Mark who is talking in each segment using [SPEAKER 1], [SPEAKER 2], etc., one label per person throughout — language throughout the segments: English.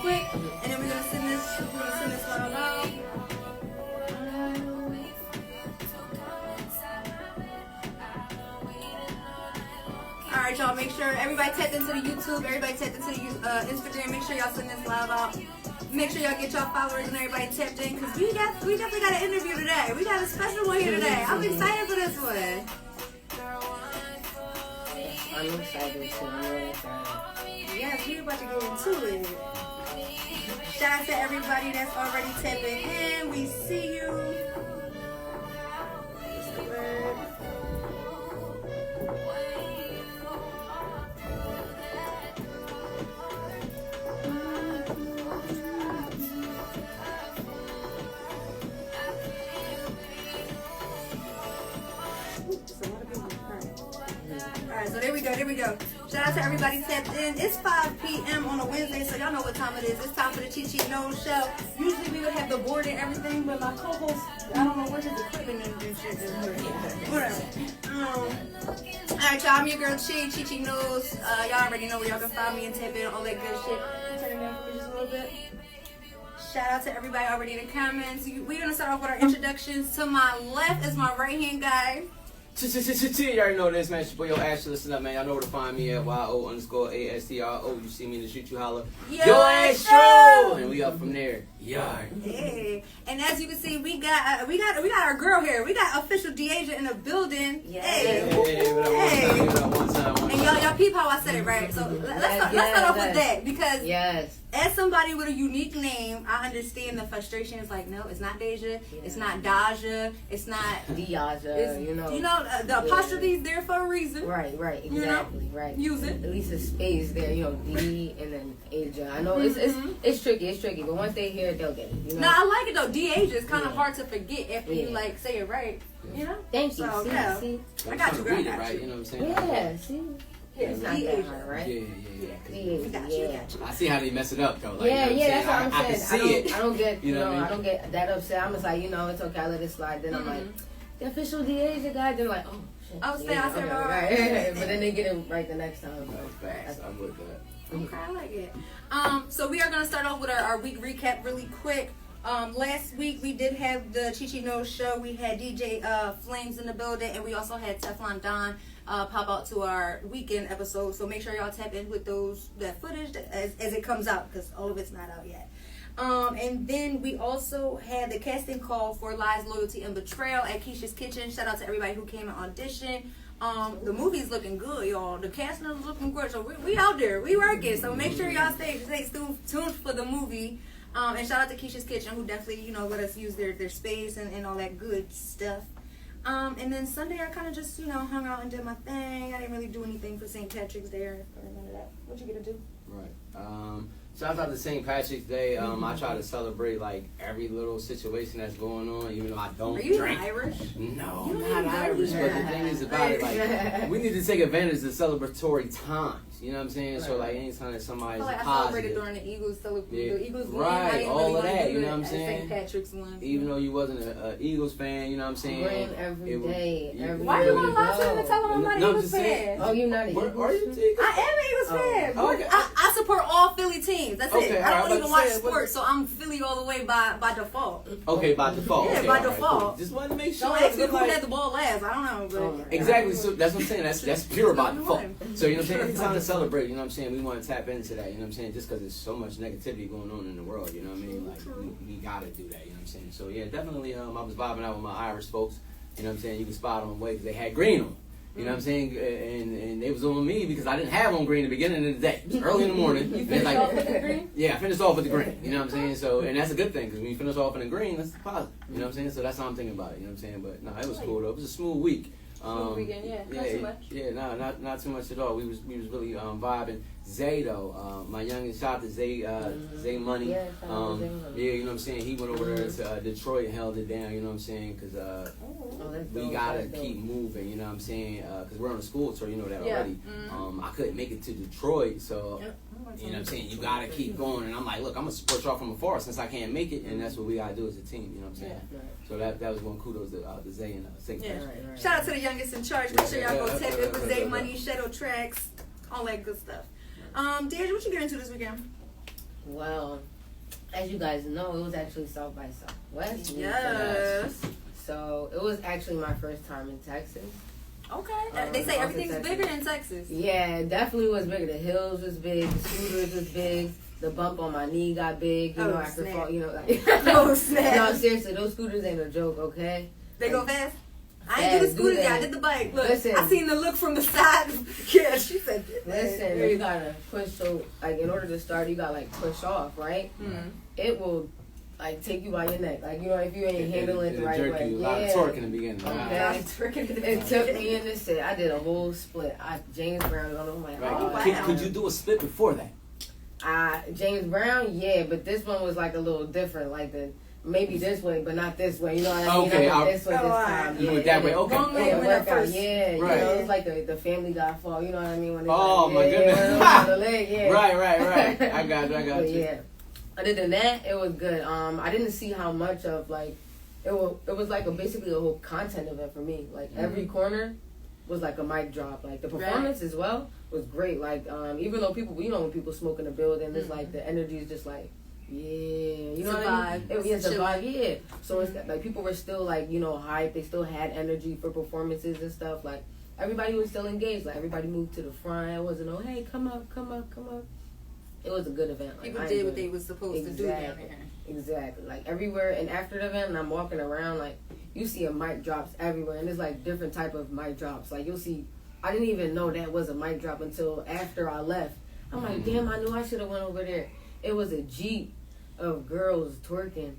[SPEAKER 1] quick, and then we're gonna send this live out. Alright, y'all, make sure everybody tapped into the YouTube, everybody tapped into the Instagram. Make sure y'all send this live out. Make sure y'all get y'all followers and everybody tapped in, because we definitely got an interview today. We got a special one here today. I'm excited for this one.
[SPEAKER 2] I'm excited too. I'm really excited.
[SPEAKER 1] Yes, we're about to get into it. Shout out to everybody that's already tapping in. We see you. What's the word? Alright, so there we go. Shout out to everybody tapped in. It's 5 p.m. on a Wednesday, so y'all know what time it is. It's time for the Chichi Knows Show. Usually we would have the board and everything, but my co-host, I don't know where his equipment and shit is. Whatever. Alright, y'all, I'm your girl Chichi Knows. Y'all already know where y'all can find me and tap in, all that good shit. Turn it down for me just a little bit. Shout out to everybody already in the comments. We're gonna start off with our introductions. To my left is my right hand guy.
[SPEAKER 3] You already know this, man. It's your boy, Ashley. Listen up, man. Y'all know where to find me at YO_ASTRO. You see me in the shoot, you holla. Yo, Astro! And we up from there. Yard.
[SPEAKER 1] Hey. And as you can see, we got our girl here. We got official Deasia in the building.
[SPEAKER 2] Yeah.
[SPEAKER 1] Hey.
[SPEAKER 3] Hey. One time.
[SPEAKER 1] And y'all peep how I said it, right? So let's start off with that, because as somebody with a unique name, I understand the frustration. It's like, no, it's not Deja, it's not Daja, it's not
[SPEAKER 2] Deaja. You know
[SPEAKER 1] the apostrophe's there for a reason.
[SPEAKER 2] Right, exactly,
[SPEAKER 1] you know?
[SPEAKER 2] right.
[SPEAKER 1] Use it.
[SPEAKER 2] At least a space there, D and then Asia. I know it's tricky, but once they hear it, they'll get it.
[SPEAKER 1] No, I like it though. Deasia is kind of hard to forget after you like say it right. You know?
[SPEAKER 2] Thank you.
[SPEAKER 1] So,
[SPEAKER 2] see?
[SPEAKER 1] I got you, girl.
[SPEAKER 3] Read it, right? You know what I'm saying?
[SPEAKER 2] Yeah, see?
[SPEAKER 1] Yeah,
[SPEAKER 2] it's not that hard, right?
[SPEAKER 3] Yeah.
[SPEAKER 1] We got you.
[SPEAKER 3] I see how they mess it up, though. Like,
[SPEAKER 2] That's what I'm saying.
[SPEAKER 3] I can see it.
[SPEAKER 2] I don't get,
[SPEAKER 3] I
[SPEAKER 2] don't get that upset. I'm just like, it's okay, I let it slide. Then I'm like, the official Deasia guy. Then like, oh, shit.
[SPEAKER 1] I said,
[SPEAKER 2] right. But then they get it right the next time.
[SPEAKER 3] Facts. I'm with that.
[SPEAKER 1] Okay, I like it. So we are gonna start off with our week recap really quick. Last week we did have the Chichi Knows Show. We had DJ Flames in the building, and we also had Teflon Don pop out to our weekend episode. So make sure y'all tap in with that footage as it comes out, because all of it's not out yet. And then we also had the casting call for Lies, Loyalty, and Betrayal at Keisha's Kitchen. Shout out to everybody who came and auditioned. The movie's looking good, y'all. The casting is looking good. So we out there. We working. So make sure y'all stay tuned for the movie. And shout out to Keisha's Kitchen, who definitely, let us use their space and all that good stuff. And then Sunday I kind of just, hung out and did my thing. I didn't really do anything for St. Patrick's Day or none of that. What you gonna do?
[SPEAKER 3] Right. Shout out to St. Patrick's Day. I try to celebrate like every little situation that's going on, even though I don't drink.
[SPEAKER 1] Are you Irish?
[SPEAKER 3] No, I'm not Irish. But the thing is about it, like, we need to take advantage of celebratory times. You know what I'm saying? Right. So like anytime that somebody's
[SPEAKER 1] I celebrated during the Eagles celebration. The Eagles won.
[SPEAKER 3] Right, all
[SPEAKER 1] really
[SPEAKER 3] of that. You know what I'm
[SPEAKER 1] saying?
[SPEAKER 3] St.
[SPEAKER 1] Patrick's one.
[SPEAKER 3] Even though you wasn't an Eagles fan, you know what I'm saying?
[SPEAKER 2] Rain every day.
[SPEAKER 1] Why you want to lie to him and tell him I'm not an Eagles fan?
[SPEAKER 2] Oh, you're not an Eagles fan?
[SPEAKER 3] Are you?
[SPEAKER 1] I am an Eagles fan.
[SPEAKER 3] Okay.
[SPEAKER 1] I support all Philly teams. That's it. I don't even watch sports, so I'm Philly all the way by default.
[SPEAKER 3] Okay, by default.
[SPEAKER 1] Yeah,
[SPEAKER 3] okay,
[SPEAKER 1] by
[SPEAKER 3] right,
[SPEAKER 1] default.
[SPEAKER 3] Cool. Just wanted to make sure.
[SPEAKER 1] Don't ask me who had the ball last. I don't know. But
[SPEAKER 3] exactly. So that's what I'm saying. That's pure by default. So you know what I'm saying? It's time to celebrate. You know what I'm saying? We want to tap into that. You know what I'm saying? Just because there's so much negativity going on in the world. You know what I mean? Like we gotta do that. You know what I'm saying? So yeah, definitely. I was vibing out with my Irish folks. You know what I'm saying? You can spot them away because they had green on. You know what I'm saying? And they was on me because I didn't have on green at the beginning of the day. It was early in the morning.
[SPEAKER 1] You finished off with the green?
[SPEAKER 3] Yeah, I finished off with the green. You know what I'm saying? So, and that's a good thing because when you finish off in the green, that's positive. You know what I'm saying? So that's how I'm thinking about it. You know what I'm saying? But no, it was cool though. It was a smooth week.
[SPEAKER 1] Weekend, not too much.
[SPEAKER 3] Yeah, not too much at all. We was really vibing. Zay though, my youngest, shout out to Zay, Zay Money.
[SPEAKER 2] Yeah,
[SPEAKER 3] you know what I'm saying. He went over there to Detroit and held it down. You know what I'm saying? Because we gotta keep moving. You know what I'm saying? Because we're on a school tour. You know that already. I couldn't make it to Detroit, so. You know what I'm saying? You gotta keep going, and I'm like, look, I'm gonna support y'all from afar since I can't make it, and that's what we gotta do as a team. You know what I'm saying? Yeah. So that was one kudos to Zay and St.
[SPEAKER 1] Right. Shout out to the youngest in charge. Make sure y'all go tap it with Zay Money, Shadow Tracks, all that good stuff. Deja, what you get into this weekend?
[SPEAKER 2] Well, as you guys know, it was actually South by Southwest.
[SPEAKER 1] Yes.
[SPEAKER 2] So it was actually my first time in Texas.
[SPEAKER 1] Okay. They say everything's bigger in Texas.
[SPEAKER 2] Yeah, it definitely was bigger. The hills was big. The scooters was big. The bump on my knee got big. You know, after fall, you know, like.
[SPEAKER 1] Oh, snap.
[SPEAKER 2] No, seriously, those scooters ain't a joke, okay?
[SPEAKER 1] They go fast? I ain't do the scooter yet. I did the bike. Look,
[SPEAKER 2] Listen.
[SPEAKER 1] I seen the look from the side. Yeah, she said.
[SPEAKER 2] Listen, you gotta push. So, like, in order to start, you gotta like push off, right?
[SPEAKER 1] Mm-hmm.
[SPEAKER 2] It will, like, take you by your neck. Like, you know, if you ain't handling it the right way.
[SPEAKER 3] You. A lot of torque in the beginning.
[SPEAKER 2] Okay. It took me in this set. I did a whole split. James Brown on my
[SPEAKER 3] right.
[SPEAKER 1] Oh, wow.
[SPEAKER 3] Could you do a split before that?
[SPEAKER 2] James Brown, yeah, but this one was like a little different. Like maybe this way, but not this way. You know what I mean?
[SPEAKER 3] Okay,
[SPEAKER 2] I went this way this time.
[SPEAKER 3] You went that way. Okay.
[SPEAKER 1] Wrong way went up first.
[SPEAKER 2] Yeah,
[SPEAKER 3] right.
[SPEAKER 2] You know, it's like the Family Guy fall. You know what I mean? When it's
[SPEAKER 3] oh
[SPEAKER 2] like,
[SPEAKER 3] my goodness!
[SPEAKER 2] The leg, yeah.
[SPEAKER 3] Right. I got you.
[SPEAKER 2] Yeah. Other than that, it was good. I didn't see how much of like it was like basically a whole content event for me. Like every corner was like a mic drop. Like the performance as well was great. Like even though people, you know, when people smoke in the building, it's like the energy is just like. Yeah, you know what I mean? It's a vibe, yeah. So it's like people were still like, you know, hype. They still had energy for performances and stuff. Like everybody was still engaged. Like everybody moved to the front. It wasn't hey, come up. It was a good event. Like,
[SPEAKER 1] people did what they was supposed to do down there.
[SPEAKER 2] Exactly. Like everywhere, and after the event, and I'm walking around, like you see a mic drops everywhere, and there's like different type of mic drops. Like you'll see. I didn't even know that was a mic drop until after I left. I'm like, damn, I knew I should have went over there. It was a Jeep of girls twerking,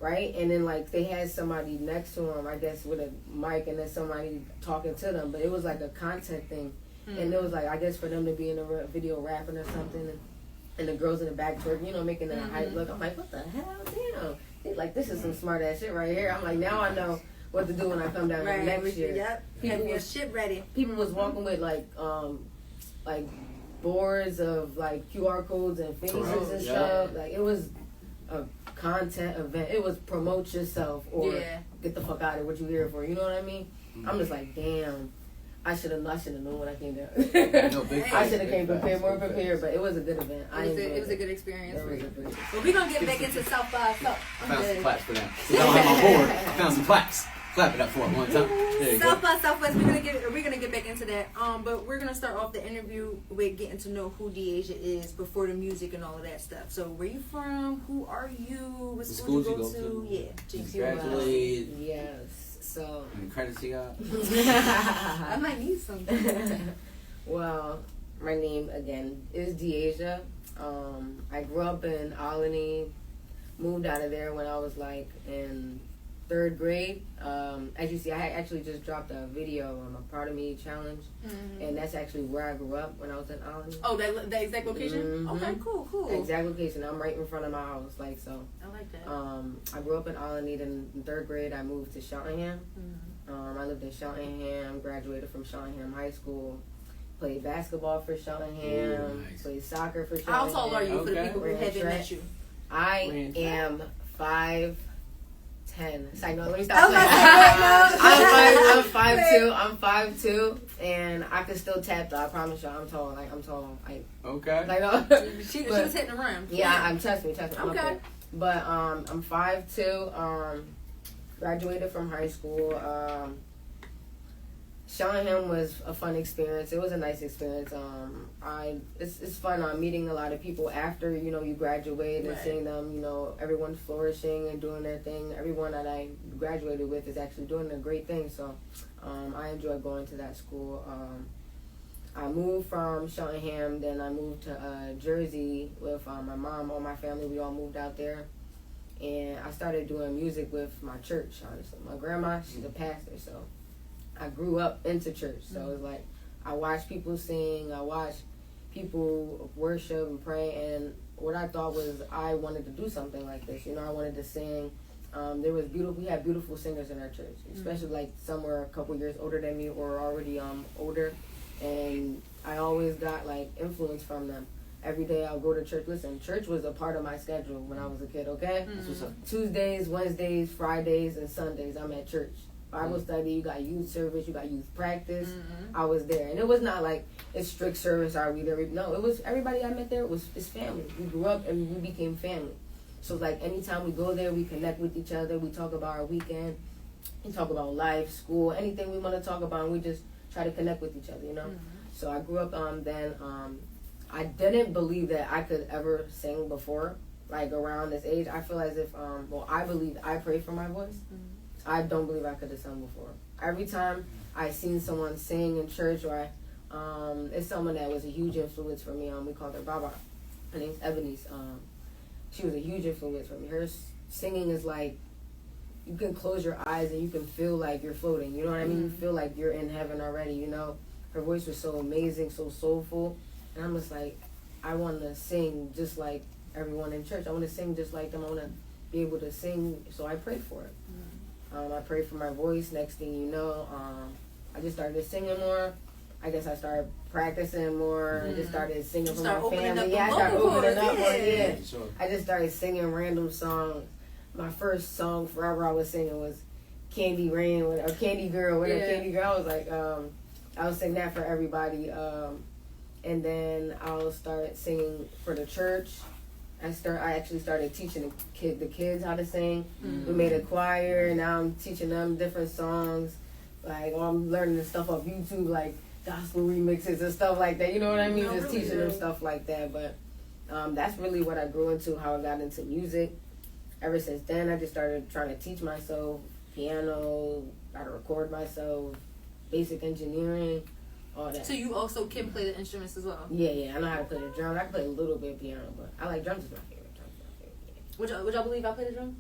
[SPEAKER 2] right? And then like they had somebody next to them, I guess, with a mic, and then somebody talking to them. But it was like a content thing, and it was like I guess for them to be in a video rapping or something, and the girls in the back twerking, you know, making that hype look. I'm like, what the hell, damn! They like this is some smart ass shit right here. I'm like, now I know what to do when I come down here next year.
[SPEAKER 1] Yep, have your shit ready.
[SPEAKER 2] People was walking with like boards of like QR codes and faces and stuff. Like it was a content event. It was promote yourself or get the fuck out of what you here for. You know what I mean? I'm just like, damn. I should have known when I came down. I should have came more prepared, but it was a good event.
[SPEAKER 1] It was a good experience for you.
[SPEAKER 2] Well,
[SPEAKER 1] we're gonna get back into South by South.
[SPEAKER 3] Found some claps for them. Since I don't have my board, I found some claps. Clap it up for it one time. There you
[SPEAKER 1] South
[SPEAKER 3] go.
[SPEAKER 1] by Southwest. We're gonna get back into that. But we're gonna start off the interview with getting to know who Deasia is before the music and all of that stuff. So where you from? Who are you? What school you go to? Yeah.
[SPEAKER 3] Congratulations.
[SPEAKER 2] Yes. So.
[SPEAKER 3] Any credits you got?
[SPEAKER 1] I might need something.
[SPEAKER 2] Well, my name again is Deasia. I grew up in Albany. Moved out of there when I was like in 3rd grade. As you see, I actually just dropped a video on a Part of Me challenge, and that's actually where I grew up when I was in Albany.
[SPEAKER 1] Oh, that exact location? Okay, cool.
[SPEAKER 2] Exact location. I'm right in front of my house, like so.
[SPEAKER 1] I like that.
[SPEAKER 2] I grew up in Albany. Then in 3rd grade, I moved to Cheltenham. I lived in Cheltenham. Graduated from Cheltenham High School. Played basketball for Cheltenham. Nice. Played soccer for Cheltenham.
[SPEAKER 1] How tall are you for the people who haven't met you?
[SPEAKER 2] I am 5'10". Sorry, no, let me stop. I'm 5'2". I'm 5'2", and I can still tap though. I promise you, I'm tall. Like I'm tall.
[SPEAKER 3] Okay.
[SPEAKER 1] Like she was hitting the rim.
[SPEAKER 2] Yeah, I'm trust me. I'm
[SPEAKER 1] okay.
[SPEAKER 2] up but I'm 5'2". Graduated from high school. Cheltenham was a fun experience. It was a nice experience. It's fun meeting a lot of people after, you know, you graduate and seeing them, you know, everyone flourishing and doing their thing. Everyone that I graduated with is actually doing a great thing. So I enjoy going to that school. I moved from Cheltenham, then I moved to Jersey with my mom. All my family, we all moved out there. And I started doing music with my church, honestly. My grandma, she's a pastor, so I grew up into church. So it's like I watched people sing, I watched people worship and pray, and what I thought was I wanted to do something like this. You know, I wanted to sing. We had beautiful singers in our church, especially like some were a couple years older than me or already older, and I always got like influence from them. Every day I'll go to church. Listen, church was a part of my schedule when I was a kid, okay? Tuesdays, Wednesdays, Fridays, and Sundays I'm at church. Bible study, you got youth service, you got youth practice. I was there, and it was not like it's strict service. No, it was everybody I met there it's family. We grew up and we became family. So like anytime we go there, we connect with each other. We talk about our weekend. We talk about life, school, anything we want to talk about, and we just try to connect with each other, you know. So I grew up then. I didn't believe that I could ever sing before, like around this age. I feel as if I believed I prayed for my voice. I don't believe I could have sung before. Every time I seen someone sing in church, or it's someone that was a huge influence for me. We called her Baba. Her name's Ebony. She was a huge influence for me. Her singing is like, you can close your eyes and you can feel like you're floating. You know what I mean? You feel like you're in heaven already, you know? Her voice was so amazing, so soulful. And I'm just like, I want to sing just like everyone in church. I want to sing just like them. I want to be able to sing. So I prayed for it. I prayed for my voice. Next thing you know, I just started singing more. I guess I started practicing more. I just started singing for my family. Yeah, I started opening up more. Yeah. Sure. I just started singing random songs. My first song forever I was singing was Candy Rain or Candy Girl, whatever. Candy Girl. I was like, I was singing that for everybody. And then I'll start singing for the church. I actually started teaching the kids how to sing. We made a choir, and now I'm teaching them different songs. Like, I'm learning the stuff off YouTube, like gospel remixes and stuff like that. You know what I mean? Just really teaching them stuff like that. But that's really what I grew into, how I got into music. Ever since then, I just started trying to teach myself piano, how to record myself, basic engineering, all that.
[SPEAKER 1] So you also can play the instruments as well?
[SPEAKER 2] Yeah, I know how to play the drums. I can play a little bit of piano, but I like drums is my favorite.
[SPEAKER 1] Would y'all believe I play the drums?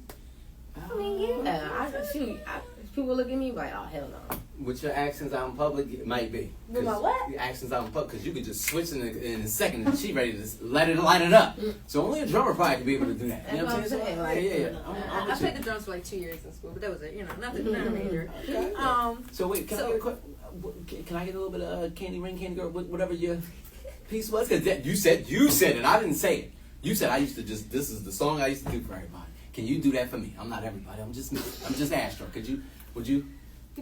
[SPEAKER 2] I mean, yeah. People look at me like, oh, hell no.
[SPEAKER 3] With your accents out in public, it might be.
[SPEAKER 1] With my what?
[SPEAKER 3] Your accents out in public, because you could just switch in a second and she ready to light it up. So only a drummer probably could be able to do that. You know what I'm saying?
[SPEAKER 2] Like,
[SPEAKER 3] yeah.
[SPEAKER 1] I played the drums for like 2 years in school, but that was it. You know, nothing major.
[SPEAKER 3] Okay. So wait, can I get a little bit of Candy Ring, Candy Girl, whatever your piece was? Because you said it. I didn't say it. You said I used to just, this is the song I used to do for everybody. Can you do that for me? I'm not everybody. I'm just me. I'm just Astro. Would you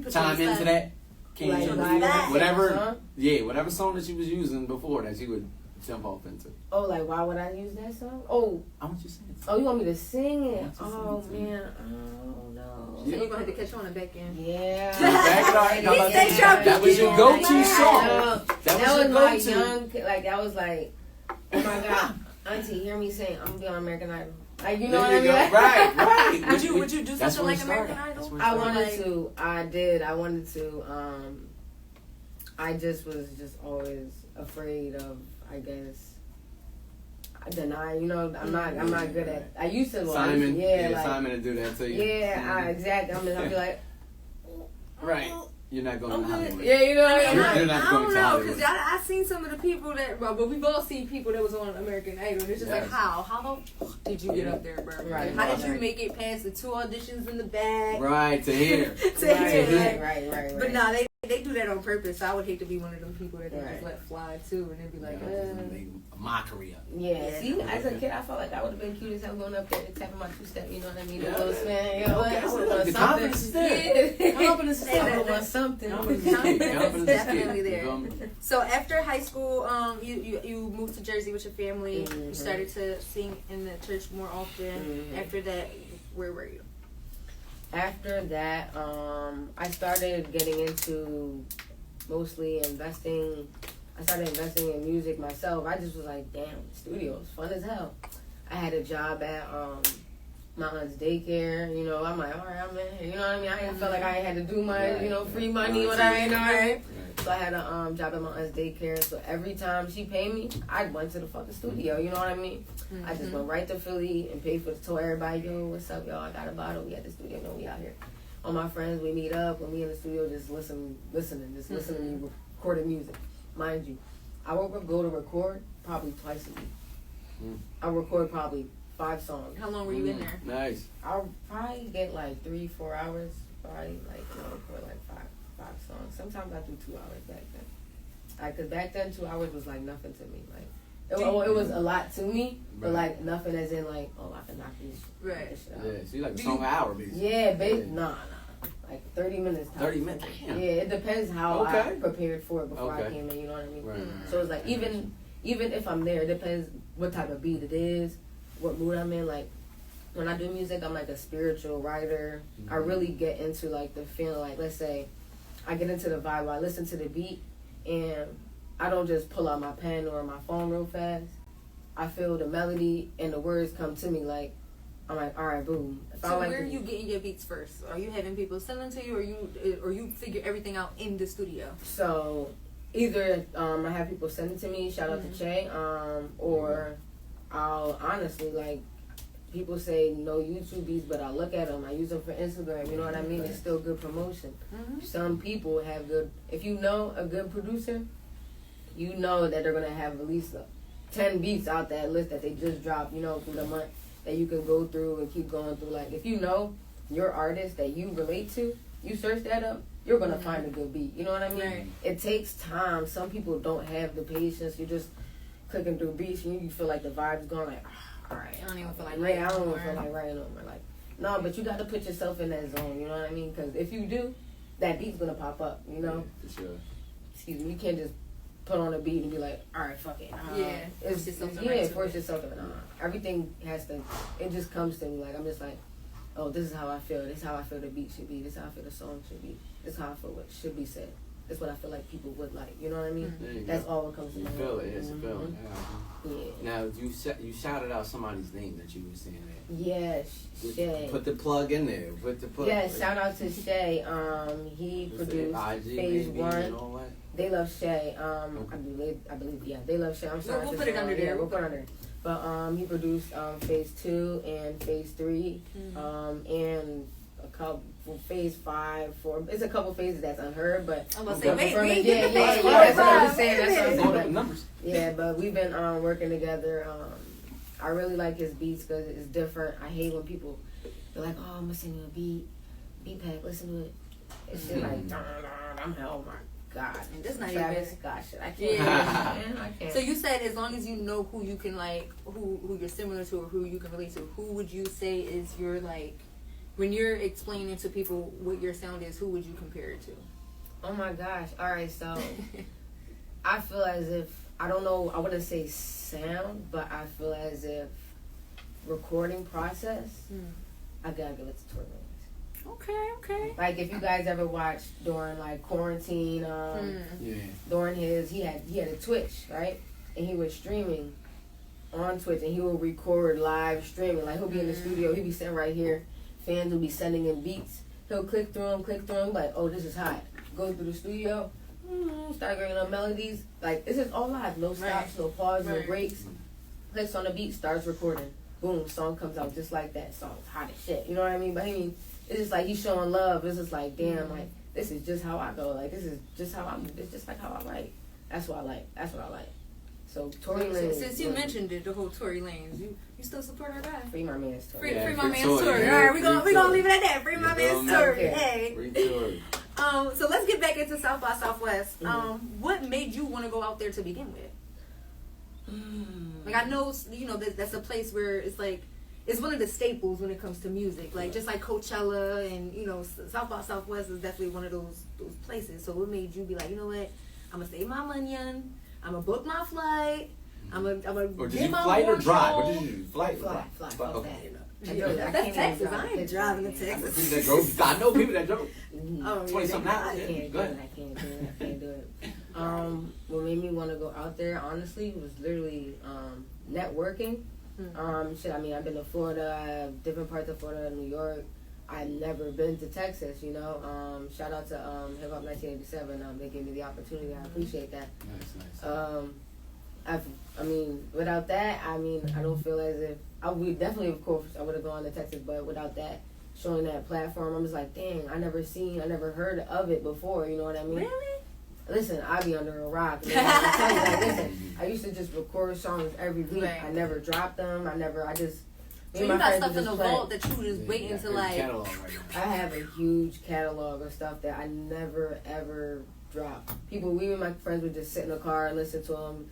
[SPEAKER 3] chime into that? Can you do that? Whatever song that you was using before that you would jump off into.
[SPEAKER 2] Oh, like why would I use that song? Oh,
[SPEAKER 3] I want you to sing it.
[SPEAKER 2] Oh, you want me to sing it? Oh man, oh no.
[SPEAKER 1] So you're gonna have to catch on the back end.
[SPEAKER 2] Yeah.
[SPEAKER 3] That was your go-to song.
[SPEAKER 2] That was my young, like that was like, oh my God, Auntie, hear me sing. I'm gonna be on American Idol. Like, you know what I mean?
[SPEAKER 3] Right.
[SPEAKER 1] Would you do something like American Idol?
[SPEAKER 2] I wanted to. I did. I wanted to. I just was always afraid of, I guess, deny. You know, I'm not good at. I used to.
[SPEAKER 3] Simon. Yeah, Simon to do that to you.
[SPEAKER 2] Yeah, exactly. I'll be like.
[SPEAKER 3] Right. You're not going to Hollywood.
[SPEAKER 2] Yeah, you know what I mean?
[SPEAKER 3] You're not going to Hollywood.
[SPEAKER 1] Because I seen some of the people that, but we've all seen people that was on American Idol. And it's just like, how did you get up there, bro?
[SPEAKER 2] Right.
[SPEAKER 1] How did you make it past the 2 auditions in the back?
[SPEAKER 3] Right, to here.
[SPEAKER 2] Right.
[SPEAKER 1] But nah, they do that on purpose. So I would hate to be one of them people that they just let fly too, and they'd be like,
[SPEAKER 3] a mockery of it.
[SPEAKER 2] Yeah. See, as a kid, I felt like I would have been cute as hell going up there and tapping my 2-step. You know what I mean? The little spin. You know what? I would have
[SPEAKER 3] the confidence is there.
[SPEAKER 2] Confidence is there. I would have something.
[SPEAKER 1] Confidence is definitely there. So after high school, you moved to Jersey with your family. You started to sing in the church more often. After that, where were you?
[SPEAKER 2] After that, I started getting into mostly investing. I started investing in music myself. I just was like, damn, the studio is fun as hell. I had a job at my aunt's daycare. You know, I'm like, all right, I'm in here. You know what I mean? I felt like I had to do my, free money, whatever, you know, right? So I had a job at my aunt's daycare. So every time she paid me, I went to the fucking studio. You know what I mean? I just went right to Philly and paid for the tour. Everybody, yo, what's up, y'all? I got a bottle. We at the studio. No, we out here. All my friends, we meet up. When we in the studio, just listening to me recording music. Mind you, I will go to record probably twice a week. I record probably 5 songs.
[SPEAKER 1] How long were you in there?
[SPEAKER 3] Nice.
[SPEAKER 2] I'll probably get like 3-4 hours. Probably record like five songs. Sometimes I do 2 hours back then. Cause back then 2 hours was like nothing to me. Like it was a lot to me, but like nothing as in like, oh, I can knock this.
[SPEAKER 1] Right.
[SPEAKER 2] This shit out.
[SPEAKER 3] Yeah, so you like a song an hour, basically.
[SPEAKER 2] Yeah, nah. like 30 minutes.
[SPEAKER 3] 30 minutes. Damn.
[SPEAKER 2] Yeah, it depends how I prepared for it before I came in. You know what I mean?
[SPEAKER 3] Right.
[SPEAKER 2] So it's like even if I'm there, it depends what type of beat it is, what mood I'm in. Like when I do music, I'm like a spiritual writer. Mm-hmm. I really get into like the feeling. Like let's say I get into the vibe. I listen to the beat, and I don't just pull out my pen or my phone real fast. I feel the melody and the words come to me like. I'm like, all right, boom.
[SPEAKER 1] So where are you getting your beats first? Are you having people send them to you, or you figure everything out in the studio?
[SPEAKER 2] So either I have people send it to me. Shout out to Che, or I'll honestly like people say no YouTube beats, but I look at them. I use them for Instagram. You know what I mean? It's still good promotion. Some people have good. If you know a good producer, you know that they're gonna have at least 10 beats out that list that they just dropped. You know, through the month. That you can go through and keep going through. Like, if you know your artist that you relate to, you search that up, you're going to find a good beat. You know what I mean? Right. It takes time. Some people don't have the patience. You're just clicking through beats and you feel like the vibe's going like, all right.
[SPEAKER 1] I don't even feel like
[SPEAKER 2] writing I don't even feel like writing no more. Like, no, but you got to put yourself in that zone. You know what I mean? Because if you do, that beat's going to pop up, you know?
[SPEAKER 3] Yeah, for sure.
[SPEAKER 2] Excuse me. You can't just put on a beat and be like, all right, fuck it. Force yourself to everything has to, it just comes to me. Like, I'm just like, oh, this is how I feel. This is how I feel the beat should be. This is how I feel the song should be. This is how I feel what should be said. That's what I feel like people would like. You know what I mean? That's all it comes to me.
[SPEAKER 3] You feel it. It's a feeling.
[SPEAKER 2] Yeah.
[SPEAKER 3] Now, you shouted out somebody's name that you were saying that.
[SPEAKER 2] Yes, Shay.
[SPEAKER 3] Put the plug in there.
[SPEAKER 2] Yeah, shout out to Shay. He produced Phase 1.
[SPEAKER 3] And all that?
[SPEAKER 2] They Love Shay. I believe, yeah, They Love Shay. I'm sorry.
[SPEAKER 1] We'll put it under there.
[SPEAKER 2] Yeah, we'll put it under. But he produced Phase 2 and Phase 3, and a couple Phase 5, 4. It's a couple phases that's unheard, but
[SPEAKER 1] I'm gonna say, wait,
[SPEAKER 2] yeah. That's what I'm saying.
[SPEAKER 3] Numbers.
[SPEAKER 2] Yeah, but we've been working together. I really like his beats because it's different. I hate when people be like, "Oh, I'm gonna send you a beat pack. Listen to it." It's just like, I'm like, oh my God.
[SPEAKER 1] And this not
[SPEAKER 2] Travis
[SPEAKER 1] even.
[SPEAKER 2] Scott shit. I can't. I can't.
[SPEAKER 1] So you said as long as you know who you can like, who you're similar to or who you can relate to, who would you say is your like, when you're explaining to people what your sound is, who would you compare it to?
[SPEAKER 2] Oh my gosh. All right, so I feel as if, I don't know, I wouldn't say sound, but I feel as if recording process, I gotta give it to Tory Lanez.
[SPEAKER 1] Okay.
[SPEAKER 2] Like if you guys ever watched during like quarantine, during he had a Twitch, right? And he was streaming on Twitch and he will record live streaming. Like he'll be in the studio, he'll be sitting right here, fans will be sending in beats. He'll click through them, like, oh, this is hot. Go through the studio, start bringing up melodies. Like it's just all live, no stops, no pause, no breaks. Clicks on the beat, starts recording. Boom, song comes out just like that. Song's hot as shit. You know what I mean? But I mean, it's just like he's showing love. It's just like, damn, like this is just how I go. Like this is just how I'm. It's just like how I like. That's what I like. That's what I like. So Tory Lanez.
[SPEAKER 1] Since you mentioned it, the whole Tory Lanez, you still support our guy?
[SPEAKER 2] Free my man's Tory.
[SPEAKER 1] Free my man's Tory. All right, we gonna leave it at that. Free my man's Tory. Hey.
[SPEAKER 3] Free Tory.
[SPEAKER 1] So let's get back into South by Southwest. What made you want to go out there to begin with? Like I know, that's a place where it's like it's one of the staples when it comes to music. Like just like Coachella and South by Southwest is definitely one of those places. So what made you be like, you know what? I'm gonna save my money on. I'm gonna book my flight. I'm gonna
[SPEAKER 3] or did
[SPEAKER 1] get
[SPEAKER 3] you
[SPEAKER 1] my
[SPEAKER 3] flight or drive?
[SPEAKER 1] show.
[SPEAKER 3] What did you do? Flight.
[SPEAKER 2] Okay.
[SPEAKER 1] That's Texas. I ain't driving to Texas.
[SPEAKER 3] I know people that drove.
[SPEAKER 1] 20-something
[SPEAKER 3] hours.
[SPEAKER 2] I can't do it. What made me want to go out there, honestly, was literally networking. I've been to Florida, different parts of Florida, New York. I've never been to Texas, Shout out to Hip Hop 1987. They gave me the opportunity. I appreciate that. Nice. Without that, I don't feel as if I would definitely, of course, I would have gone to Texas, but without that, showing that platform, I'm just like, dang, I never heard of it before. You know what I mean?
[SPEAKER 1] Really?
[SPEAKER 2] Listen, I be under a rock. Listen, I used to just record songs every week. Right. I never dropped them.
[SPEAKER 1] So you got stuff in the vault that you just waiting to like.
[SPEAKER 2] I have a huge catalog of stuff that I never ever drop. We and my friends would just sit in the car and listen to them,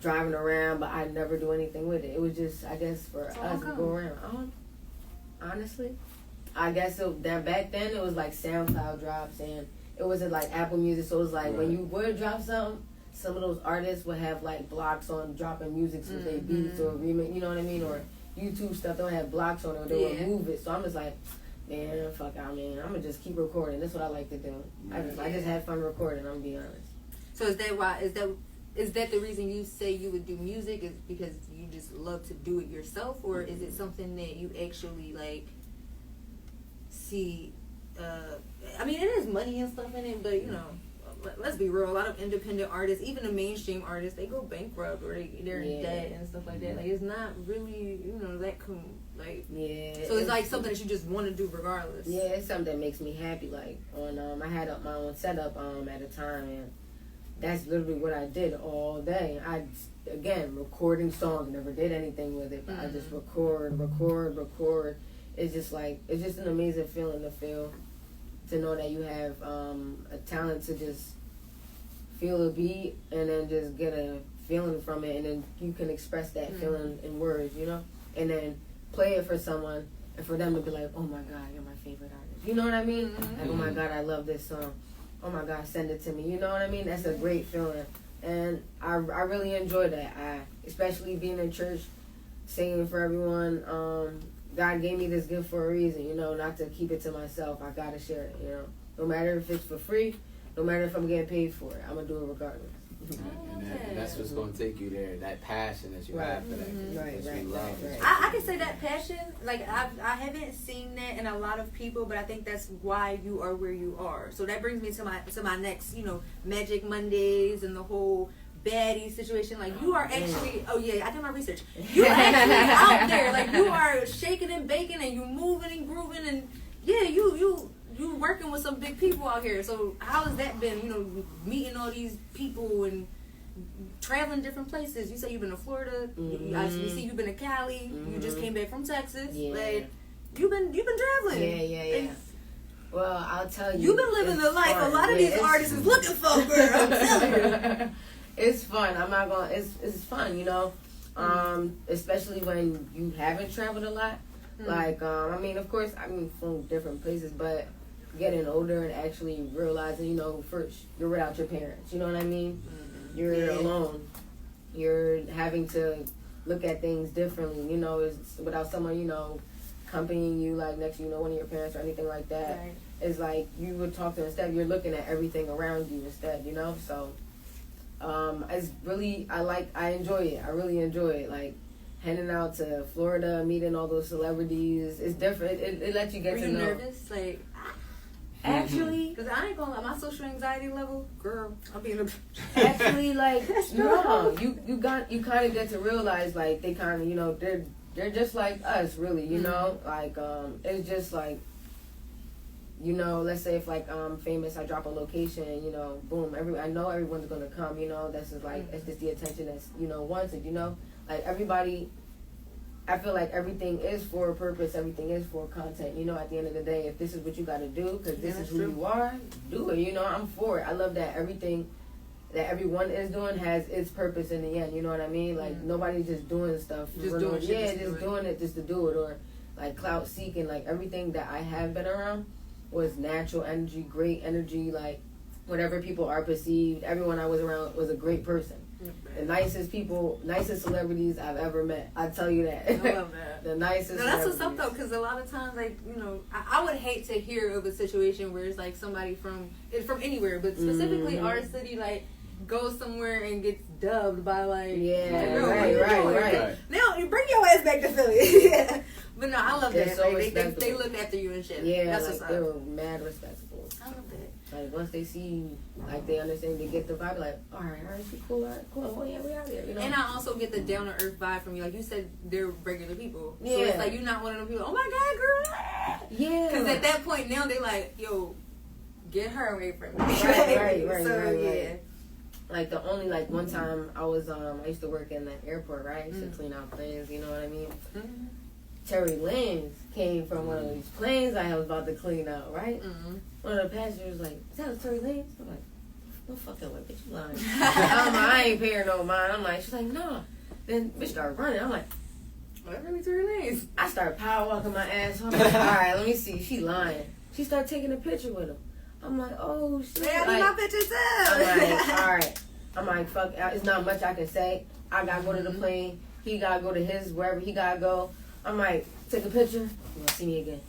[SPEAKER 2] driving around, but I never do anything with it. It was just, I guess, for us to go around. Honestly, I guess that back then it was like SoundCloud drops, and it wasn't like Apple Music. So it was like when you would drop something, some of those artists would have like blocks on dropping music with their beats or remix, you know what I mean? Or YouTube stuff, they'll have blocks on it, or they would move it. So I'm just like, man, fuck out, man. I'm gonna just keep recording. That's what I like to do. I just had fun recording. I'm gonna be honest.
[SPEAKER 1] So is that the reason you say you would do music? Is because you just love to do it yourself, or is it something that you actually like see? I mean, it is money and stuff in it, but you know, let's be real. A lot of independent artists, even the mainstream artists, they go bankrupt or they're in debt and stuff like that. Like it's not really, you know, that so it's like something that you just want to do regardless.
[SPEAKER 2] Yeah, it's something that makes me happy. Like I had up my own setup at a time, and that's literally what I did all day. I recording songs, never did anything with it, but I just record. It's just an amazing feeling to know that you have a talent to just feel a beat and then just get a feeling from it, and then you can express that feeling in words, you know, and then play it for someone, and for them to be like, oh my God, you're my favorite artist. You know what I mean? Like, oh my God, I love this song. Oh my God, send it to me. You know what I mean? That's a great feeling, and I really enjoy that. Especially being in church, singing for everyone. God gave me this gift for a reason, you know, not to keep it to myself. I gotta share it, you know. No matter if it's for free, no matter if I'm getting paid for it, I'm gonna do it regardless.
[SPEAKER 3] And that's what's gonna take you there. That passion that you have for that. Right.
[SPEAKER 1] I can say that passion. Like I haven't seen that in a lot of people, but I think that's why you are where you are. So that brings me to my next, you know, Magic Mondays and the whole baddie situation. Like you are actually, I did my research. You are actually out there. Like you are shaking and baking, and you moving and grooving, and you working with some big people out here. So how has that been? You know, meeting all these people and traveling different places. You say you've been to Florida. I see you've been to Cali. You just came back from Texas. Yeah. Like you've been traveling.
[SPEAKER 2] Yeah. Well, I'll tell you,
[SPEAKER 1] you've been living the life a lot of these artists is looking for, girl. I'm telling you.
[SPEAKER 2] It's fun. I'm not gonna. It's fun, you know. Especially when you haven't traveled a lot. Like, I mean, of course, from different places, but getting older and actually realizing, you know, first you're without your parents. You know what I mean? You're alone. You're having to look at things differently. You know, it's without someone, you know, accompanying you, like next to, you know, one of your parents or anything like that. Right. It's like you would talk to them instead. You're looking at everything around you instead. You know, so. It's really, I enjoy it. I really enjoy it. Like, heading out to Florida, meeting all those celebrities. It's different. It lets you get to know.
[SPEAKER 1] Were you nervous? Like,
[SPEAKER 2] actually,
[SPEAKER 1] because I ain't gonna lie, my social anxiety level, girl, I'll be in a...
[SPEAKER 2] Actually, like, no, you kind of get to realize, like, they kind of, you know, they're just like us, really, you know? Like, it's just like, you know, let's say if like I'm famous, I drop a location, you know, boom, I know everyone's gonna come, you know, that's just like, it's just the attention that's, you know, wanted, you know, like everybody, I feel like everything is for a purpose, everything is for content, you know, at the end of the day, if this is what you gotta do, because this is who you are, do it, you know, I'm for it. I love that everything that everyone is doing has its purpose in the end, you know what I mean? Like, nobody's just doing stuff.
[SPEAKER 1] Just doing
[SPEAKER 2] it just to do it, or like clout seeking, like everything that I have been around was natural energy, great energy, like whatever people are perceived. Everyone I was around was a great person. The nicest people, nicest celebrities I've ever met. I tell you that.
[SPEAKER 1] I love that.
[SPEAKER 2] The nicest.
[SPEAKER 1] No, that's what's up though, because a lot of times, like, you know, I would hate to hear of a situation where it's like somebody from anywhere, but specifically our city, like, goes somewhere and gets dubbed by like, right. Now you bring your ass back to Philly. Yeah. But no, I love that. So like, they look after you and shit.
[SPEAKER 2] Yeah, that's like, they were mad respectable.
[SPEAKER 1] I love that.
[SPEAKER 2] Like once they see you, like they understand, they get the vibe. Like, all right, cool. Oh yeah, we out there. You know.
[SPEAKER 1] And I also get the down to earth vibe from you. Like you said, they're regular people.
[SPEAKER 2] Yeah.
[SPEAKER 1] So it's like you're not one of them people. Oh my god, girl.
[SPEAKER 2] Yeah.
[SPEAKER 1] Because at that point now they like, yo, get her away from me.
[SPEAKER 2] Right.
[SPEAKER 1] So yeah.
[SPEAKER 2] Like the only one time I was I used to work in the airport, right? I used to clean out planes, you know what I mean? Mm-hmm. Terry Lanez came from one of these planes I was about to clean out, right? Mm-hmm. One of the passengers was like, "Is that Terry Lanez?" I'm like, "No fucking way, bitch, you lying." I'm like, I ain't paying no mind. I'm like, she's like, "No." Then bitch started running. I'm like,
[SPEAKER 1] Oh, that really three names.
[SPEAKER 2] I start power walking my ass. I'm like, all right, let me see. She lying. She started taking a picture with him. I'm like, oh shit.
[SPEAKER 1] Man, I need my picture too.
[SPEAKER 2] I'm like, all right. I'm like, fuck. It's not much I can say. I gotta go to the plane. He gotta go to his wherever he gotta go. I'm like, take a picture. You gonna see me again?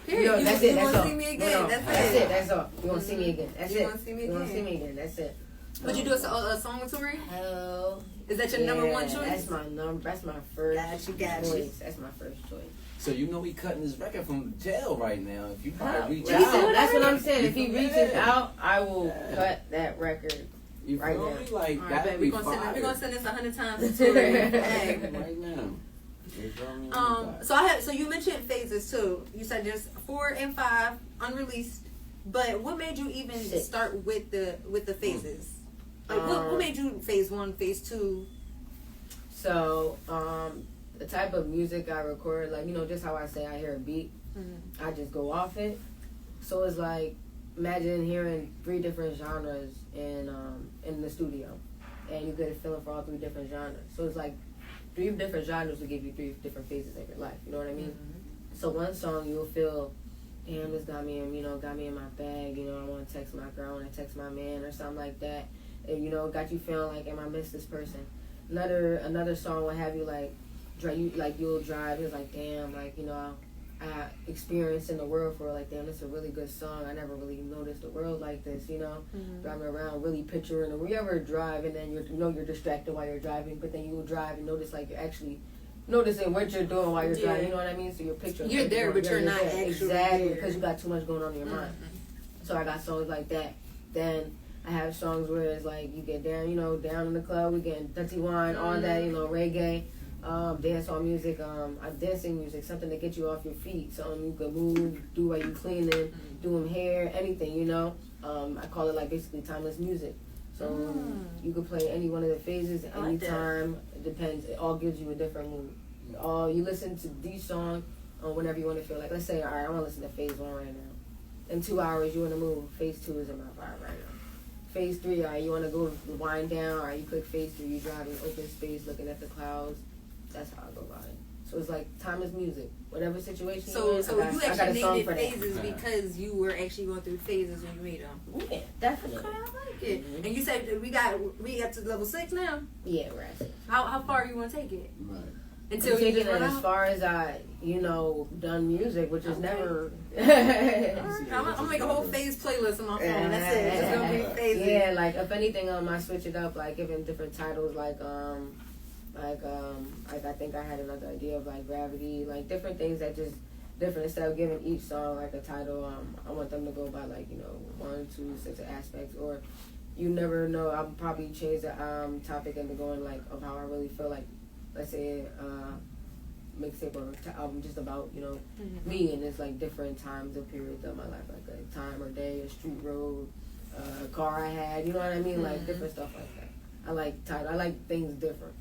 [SPEAKER 1] Period.
[SPEAKER 2] That's it. That's all.
[SPEAKER 1] See me again.
[SPEAKER 2] No,
[SPEAKER 1] That's it.
[SPEAKER 2] That's all. You gonna see me again? That's it.
[SPEAKER 1] You gonna see me again?
[SPEAKER 2] You gonna see me again? That's it.
[SPEAKER 1] Would you do a song with Tori?
[SPEAKER 2] Hell.
[SPEAKER 1] Is that your number one choice?
[SPEAKER 2] That's my number. That's my first
[SPEAKER 1] Got you.
[SPEAKER 2] choice. That's my first choice.
[SPEAKER 3] So you know he cutting his record from jail right now. If you probably reach
[SPEAKER 2] Listen,
[SPEAKER 3] out,
[SPEAKER 2] that's what I'm saying. If he reaches out, I will cut that record
[SPEAKER 3] you
[SPEAKER 2] right
[SPEAKER 3] feel
[SPEAKER 2] now.
[SPEAKER 3] me? Like
[SPEAKER 1] All right,
[SPEAKER 3] that'd
[SPEAKER 1] babe,
[SPEAKER 3] be
[SPEAKER 1] we're gonna send this 100 times to
[SPEAKER 3] fire.
[SPEAKER 1] Tori. Hey.
[SPEAKER 3] Right now. You feel me?
[SPEAKER 1] So you mentioned phases too. You said there's 4 and 5 unreleased, but what made you even start with the phases? Like what made you phase 1, phase 2?
[SPEAKER 2] So the type of music I record, like just how I say I hear a beat, I just go off it. So it's like imagine hearing 3 different genres in the studio, and you get a feeling for all 3 different genres. So it's like 3 different genres will give you 3 different phases of your life. You know what I mean? Mm-hmm. So one song you'll feel, damn, this got me in my bag. I want to text my girl, I want to text my man, or something like that. And got you feeling like, am I miss this person? Another song will have you you'll drive. It's like, damn, I experienced in the world for like, damn, it's a really good song. I never really noticed the world like this, driving around, really picturing it. We ever drive and then you're distracted while you're driving, but then you will drive and notice like you're actually noticing what you're doing while you're driving. You know what I mean? So you're picturing.
[SPEAKER 1] You're there, but you're not actually
[SPEAKER 2] exactly
[SPEAKER 1] there.
[SPEAKER 2] because you got too much going on in your mind. So I got songs like that. Then I have songs where it's like you get down, down in the club, we getting dirty wine, all that, reggae. Dancehall music, dancing music, something to get you off your feet, something you can move, do while you cleaning, doing hair, anything, I call it like basically timeless music. So you can play any one of the phases anytime. It depends. It all gives you a different mood. You listen to these songs whenever you want to feel like. Let's say, all right, I want to listen to phase 1 right now. In 2 hours, you in the mood. Phase 2 is in my vibe right now. Phase 3, all right, you want to go wind down. All right, you click phase 3. You driving open space, looking at the clouds. That's how I go about it. So it's like timeless music, whatever situation.
[SPEAKER 1] So you actually named it phases
[SPEAKER 3] that.
[SPEAKER 1] because you were actually going through phases when you made them.
[SPEAKER 2] Yeah, definitely.
[SPEAKER 1] Okay, I like it. Mm-hmm. And you said we up to level 6 now.
[SPEAKER 2] Yeah, we're at 6.
[SPEAKER 1] How far you want to take it?
[SPEAKER 3] Right.
[SPEAKER 1] Until you get
[SPEAKER 2] as far as I, done music, which is never.
[SPEAKER 1] I'm gonna make a whole phase playlist on my phone. That's it. It's just gonna be phases.
[SPEAKER 2] Yeah, like if anything, I switch it up, like giving different titles, like I think I had another idea of like gravity, like different things that just different. Instead of giving each song like a title, I want them to go by like 1, 2, 6 aspects, or you never know. I'll probably change the topic into going like of how I really feel like. Let's say mixtape or album just about me, and it's like different times and periods of my life, like a time or day, a street road, a car I had. You know what I mean? Like different stuff like that. I like things different.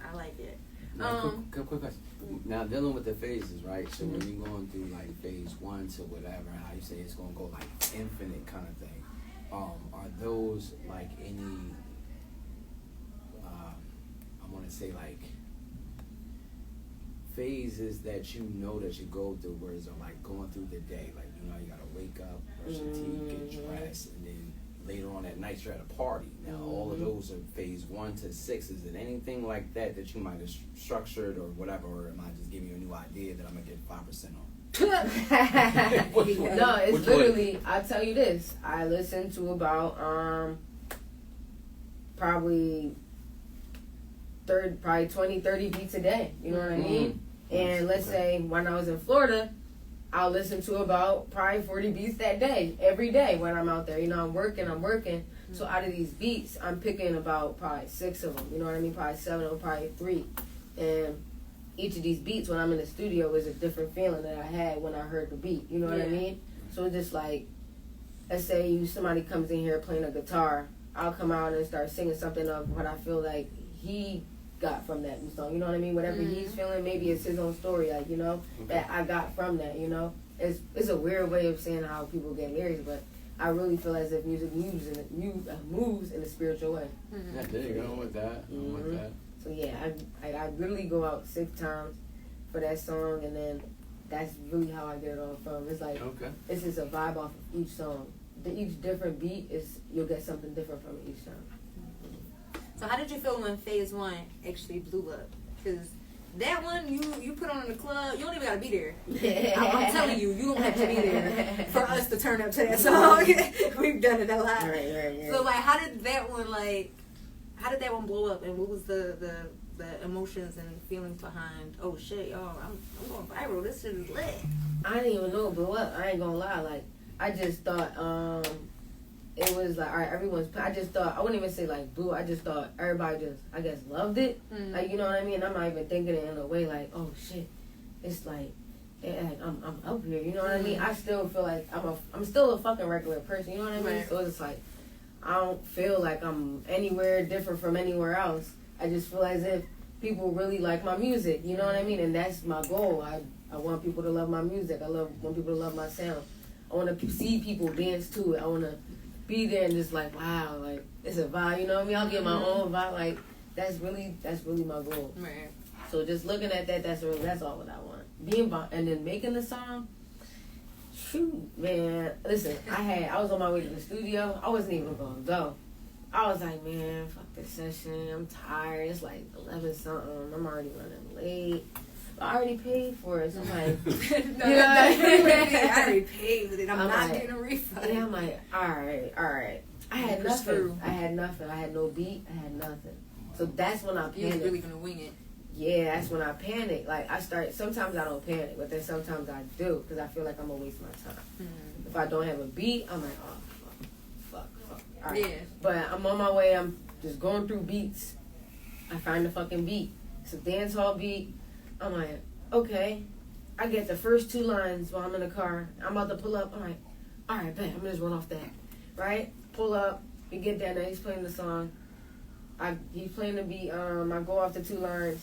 [SPEAKER 1] I like it.
[SPEAKER 3] Now, quick question. Now dealing with the phases, right? So when you're going through like phase 1 to whatever, how you say it's gonna go like infinite kind of thing. Are those like any? I want to say like phases that you go through, where it's like going through the day, like you gotta wake up, brush your teeth, get dressed, and then later on at night you're at a party. Now all of those are phase 1 to 6. Is it anything like that you might have structured or whatever, or am I just giving you a new idea that I'm gonna get 5% on?
[SPEAKER 2] No, it's literally. I'll tell you this. I listen to about probably 20, 30 beats a day. You know what I mean? And let's say when I was in Florida, I'll listen to about probably 40 beats that day, every day when I'm out there. I'm working. So out of these beats, I'm picking about probably 6 of them. You know what I mean? Probably 7 or probably 3. And each of these beats, when I'm in the studio, is a different feeling that I had when I heard the beat. You know what I mean? So it's just like, let's say somebody comes in here playing a guitar, I'll come out and start singing something of what I feel like he got from that song. You know what I mean? Whatever he's feeling, maybe it's his own story, like, that I got from that, It's a weird way of saying how people get lyrics, but I really feel as if music moves in a spiritual way.
[SPEAKER 3] Yeah, there you go with that. With that.
[SPEAKER 2] So yeah, I literally go out 6 times for that song, and then that's really how I get it all from. It's like it's just a vibe off of each song. Each different beat is you'll get something different from each song.
[SPEAKER 1] So how did you feel when Phase 1 actually blew up? Because that one you put on in the club, you don't even gotta be there. I'm telling you, you don't have to be there for us to turn up to that song. We've done it a lot.
[SPEAKER 2] Right.
[SPEAKER 1] So like, how did that one blow up, and what was the emotions and feelings behind? Oh shit, y'all, I'm going viral. This shit is lit.
[SPEAKER 2] I didn't even know it blew up. I ain't gonna lie. Like I just thought it was like, all right, I just thought, I wouldn't even say like blew. I just thought everybody just, I guess, loved it. Like, you know what I mean? I'm not even thinking it in a way like, oh shit, it's like, yeah, I'm up here. You know what I mean? I still feel like I'm still a fucking regular person. You know what I mean? Right. So it's like I don't feel like I'm anywhere different from anywhere else. I just feel as if people really like my music. You know what I mean? And that's my goal. I want people to love my music. Want people to love my sound. I want to see people dance to it. I want to be there and just like, wow, like it's a vibe, you know what I mean? I'll get my own vibe, like that's really my goal.
[SPEAKER 1] Right.
[SPEAKER 2] So just looking at that's all what I want. And then making the song, shoot, man. Listen, I was on my way to the studio. I wasn't even gonna go. I was like, man, fuck this session. I'm tired. It's like 11 something. I'm already running late. I already paid for it, so I'm like,
[SPEAKER 1] I already paid for it. I'm not getting a refund.
[SPEAKER 2] Yeah, I'm like, all right. I had nothing. I had no beat. I had nothing. So that's when I panicked.
[SPEAKER 1] You was really gonna wing it.
[SPEAKER 2] Yeah, that's when I panic. Like sometimes I don't panic, but then sometimes I do because I feel like I'm gonna waste my time. If I don't have a beat, I'm like, oh fuck. All right. Yeah. But I'm on my way. I'm just going through beats. I find the fucking beat. It's a dance hall beat. I'm like, okay. I get the first 2 lines while I'm in the car. I'm about to pull up. I'm like, all right, bet. I'm gonna just run off that. Right? Pull up. We get there. Now he's playing the song. He's playing the beat. I go off the 2 lines.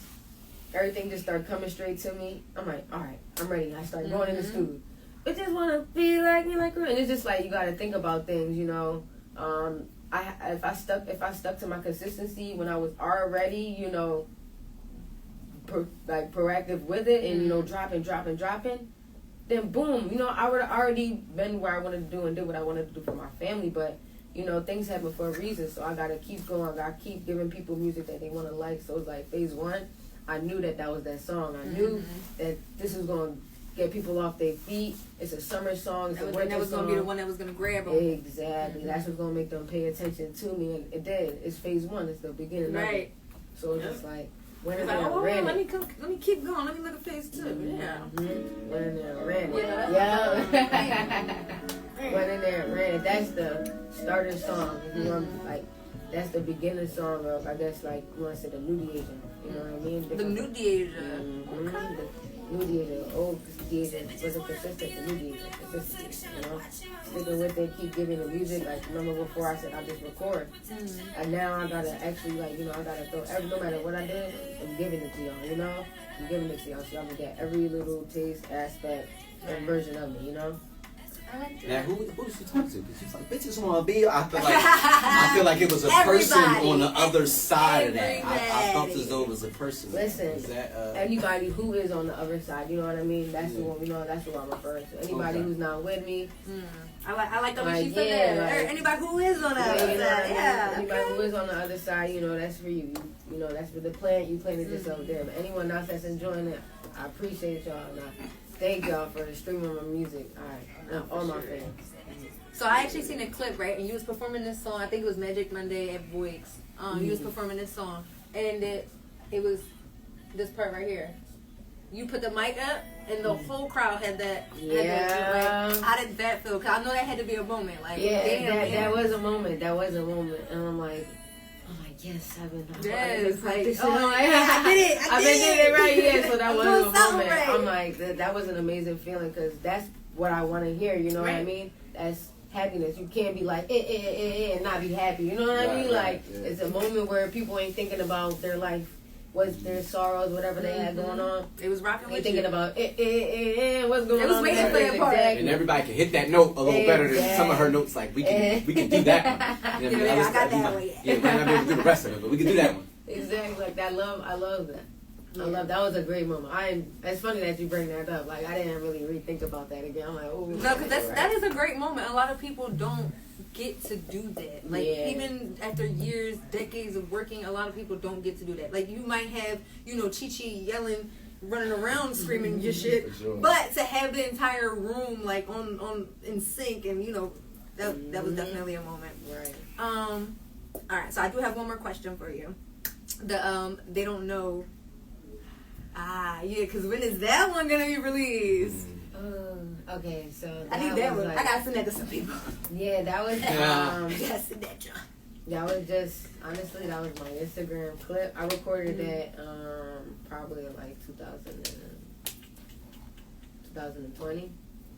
[SPEAKER 2] Everything just started coming straight to me. I'm like, all right, I'm ready. I start going in the studio. I just want to be like me, like her. And it's just like, you got to think about things, you know. If I stuck to my consistency when I was already, you know, proactive with it and, you know, dropping, then boom, you know, I would have already been where I wanted to do and did what I wanted to do for my family. But, you know, things happen for a reason. So I got to keep going. I got to keep giving people music that they want to like. So it's like Phase 1. I knew that was that song. I knew that this was going to get people off their feet. It's a summer song. It's a winter song. That was going to be the one that was going to grab them. Exactly. That's what's going to make them pay attention to me. And it did. It's Phase 1. It's the beginning of it. So it's just like, when in there, ran
[SPEAKER 1] let me keep going. Let me look at Phase 2. Yeah.
[SPEAKER 2] Went in there, ran it. Yeah. Went in there, ran it. That's the starter song. You know, like, that's the beginning song of, I guess, like, you want to say the new Deasia. You know what I mean?
[SPEAKER 1] The new Deasia. Okay.
[SPEAKER 2] The new Deasia. The old Deasia wasn't consistent. The new Deasia. Consistency, you know? Sticking with it, keep giving the music. Like, remember before I said I just record. And now I gotta actually, like, you know, I gotta throw no matter what I did, I'm giving it to y'all, you know? I'm giving it to y'all so y'all can get every little taste, aspect, and version of me, you know?
[SPEAKER 3] Now, who did she talk to? Because she's like, bitches want to be. I feel like it was a person on the other side of that. I felt as though it was a person.
[SPEAKER 2] Listen, anybody who is on the other side, you know what I mean? That's the one, you know, that's what I'm referring to. Anybody who's not with me.
[SPEAKER 1] I like the way she said that. Like, anybody who is on the other side.
[SPEAKER 2] Anybody who is on the other side, you know, that's for you. You know, that's for the plant. You planted yourself there. But anyone else that's enjoying it, I appreciate y'all. Thank y'all for streaming my music. All my fans.
[SPEAKER 1] So I actually seen a clip, right? And you was performing this song. I think it was Magic Monday at Voix. You was performing this song, and it was this part right here. You put the mic up, and the whole crowd had that.
[SPEAKER 2] Yeah.
[SPEAKER 1] Like, how did that feel? Because I know that had to be a moment. Like,
[SPEAKER 2] yeah,
[SPEAKER 1] damn,
[SPEAKER 2] that was a moment. That was a moment, and I'm like, yes, I've been.
[SPEAKER 1] Yes, like,
[SPEAKER 2] I did it. I did it right. Yeah, so that was a moment. I'm like, that was an amazing feeling because that's what I want to hear. You know what I mean? That's happiness. You can't be like and not be happy. You know what I mean? Like it's a moment where people ain't thinking about their life, their sorrows, whatever they had going on.
[SPEAKER 1] It was rocking with
[SPEAKER 2] thinking about what's going on.
[SPEAKER 1] It was waiting for that part.
[SPEAKER 3] And everybody can hit that note a little better than some of her notes. Like we can do that one.
[SPEAKER 1] I got that one.
[SPEAKER 3] Yeah, we might not be able to do the rest of it, but we can do that one.
[SPEAKER 2] Exactly. Like that love. I love that. Yeah. I love that. Was a great moment. It's funny that you bring that up. Like I didn't really rethink about that again. I'm like, oh
[SPEAKER 1] no, because that is a great moment. A lot of people don't get to do that. Like even after years, decades of working, a lot of people don't get to do that. Like you might have, Chichi yelling, running around screaming your shit, sure. But to have the entire room like on in sync, and that was definitely a moment.
[SPEAKER 2] Right.
[SPEAKER 1] All right. So I do have one more question for you. They don't know. Because when is that one gonna be released?
[SPEAKER 2] Okay, so
[SPEAKER 1] I need that one. Like, I gotta send that to some people.
[SPEAKER 2] Yeah, that was.
[SPEAKER 1] I gotta send that, John.
[SPEAKER 2] That was just honestly, that was my Instagram clip. I recorded that probably in like 2020.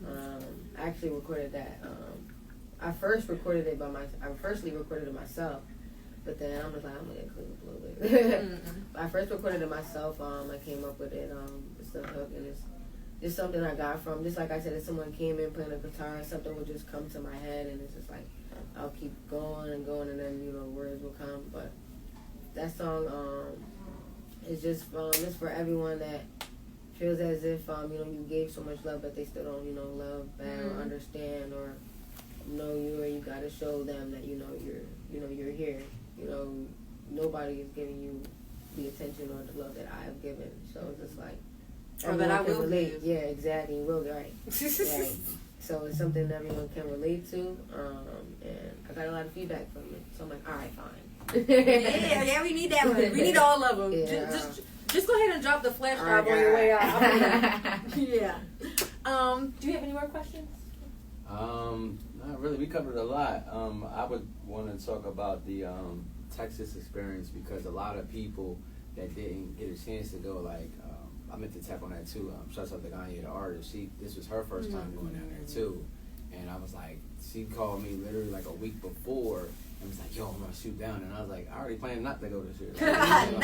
[SPEAKER 2] I actually recorded that. I firstly recorded it myself. But then I was like, I'm gonna get clean up a little bit. I first recorded it myself. I came up with it. It's the hook, and it's just something I got from. Just like I said, if someone came in playing a guitar, something would just come to my head, and it's just like I'll keep going and going, and then words will come. But that song is just it's for everyone that feels as if you gave so much love, but they still don't love back or understand or know you, or you gotta show them that you're here. Nobody is giving you the attention or the love that I have given. So it's just like,
[SPEAKER 1] or that I will
[SPEAKER 2] relate. Yeah, exactly. Will right. Right. So it's something that everyone can relate to. And I got a lot of feedback from it. So I'm like, all right, fine.
[SPEAKER 1] yeah, we need that one. We need all of them. Yeah. Just go ahead and drop the flash drive on your way out. Yeah. Do you have any more questions?
[SPEAKER 3] Not really. We covered a lot. I would want to talk about the Texas experience, because a lot of people that didn't get a chance to go, like, I meant to tap on that too. Shouts out to Ganya, the artist. This was her first time going down there too. And I was like, she called me literally like a week before and was like, yo, I'm going to shoot down. And I was like, I already planned not to go this year. I'm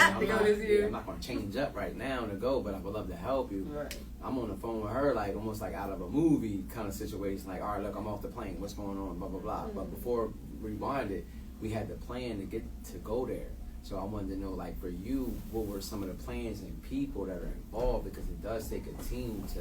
[SPEAKER 3] not going to change up right now to go, but I would love to help you.
[SPEAKER 2] Right.
[SPEAKER 3] I'm on the phone with her, like almost like out of a movie kind of situation. Like, all right, look, I'm off the plane. What's going on? Blah, blah, blah. But before Rewind it, we had the plan to get to go there. So I wanted to know, like, for you, what were some of the plans and people that are involved? Because it does take a team to,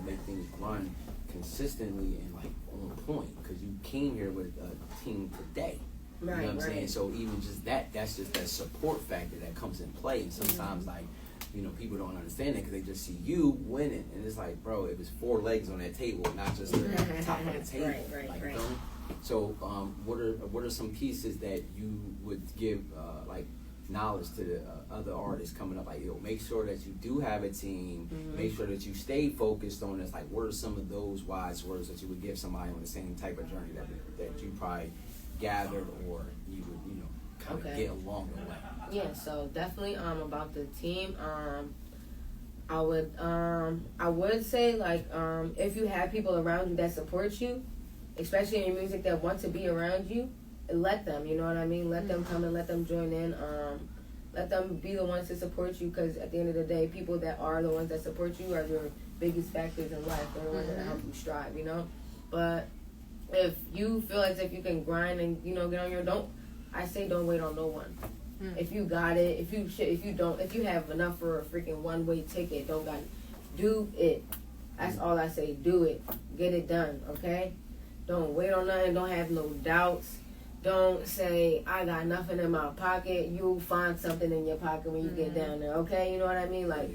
[SPEAKER 3] make things run consistently and, like, on point. Because you came here with a team today.
[SPEAKER 2] Right,
[SPEAKER 3] you know what I'm saying? So even just that's just that support factor that comes in play. And sometimes, like, people don't understand it because they just see you winning. And it's like, bro, it was 4 legs on that table, not just the top of the table.
[SPEAKER 2] Right.
[SPEAKER 3] So what are some pieces that you would give, like, knowledge to the other artists coming up? Like, make sure that you do have a team, make sure that you stay focused on this. Like, what are some of those wise words that you would give somebody on the same type of journey that you probably gathered, or you would kind of get along the way?
[SPEAKER 2] Yeah, so definitely about the team, I would say, like, if you have people around you that support you, especially in your music, that want to be around you, let them, you know what I mean? Let them come and let them join in. Let them be the ones to support you, because at the end of the day, people that are the ones that support you are your biggest factors in life. They're the ones that help you strive, But if you feel as if you can grind and, get on your, don't wait on no one. If you got it, if you have enough for a freaking one-way ticket, don't got it. Do it. That's all I say. Do it. Get it done, okay? Don't wait on nothing. Don't have no doubts. Don't say, I got nothing in my pocket. You'll find something in your pocket when you get down there, okay? You know what I mean? Like,